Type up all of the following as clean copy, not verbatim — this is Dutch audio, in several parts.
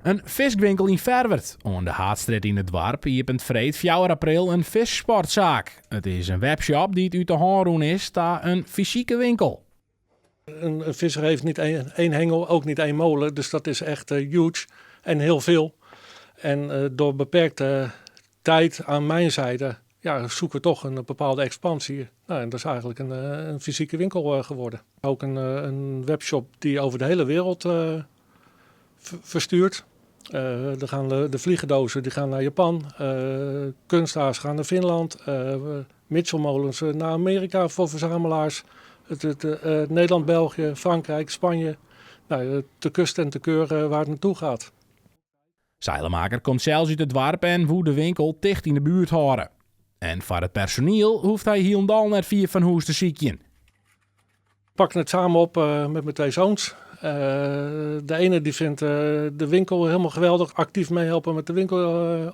Een viswinkel in Verwert, aan de Haatstraat in het dorp, opent 4 april een vissportzaak. Het is een webshop die uit de hand is naar een fysieke winkel. Een visser heeft niet één hengel, ook niet één molen, dus dat is echt huge en heel veel. En door beperkte tijd aan mijn zijde zoeken we toch een bepaalde expansie. Nou, en dat is eigenlijk een fysieke winkel geworden. Ook een webshop die over de hele wereld verstuurt. Dan gaan de vliegendozen die gaan naar Japan, kunsthaars gaan naar Finland, Mitchellmolens naar Amerika voor verzamelaars. Nederland, België, Frankrijk, Spanje, te kust en te keur waar het naartoe gaat. Zeilemaker komt zelfs uit het dorp en wil de winkel dicht in de buurt houden. En voor het personeel hoeft hij hielendal naar 4 van huis te zieken. Ik pak het samen op met mijn 2 zoons. De ene die vindt de winkel helemaal geweldig, actief meehelpen met de winkel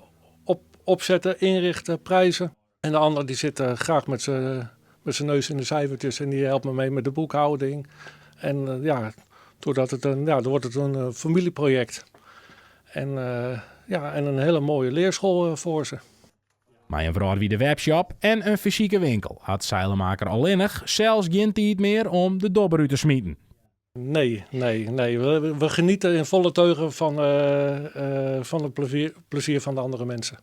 opzetten, inrichten, prijzen. En de andere die zit graag met zijn neus in de cijfertjes en die helpt me mee met de boekhouding. En doordat dan wordt het een familieproject. En een hele mooie leerschool voor ze. Maar een vrouw wie de webshop en een fysieke winkel had Zeilemaker alleenig zelfs geen tijd meer om de dobber uit te smieten. Nee. We genieten in volle teugen van het plezier van de andere mensen.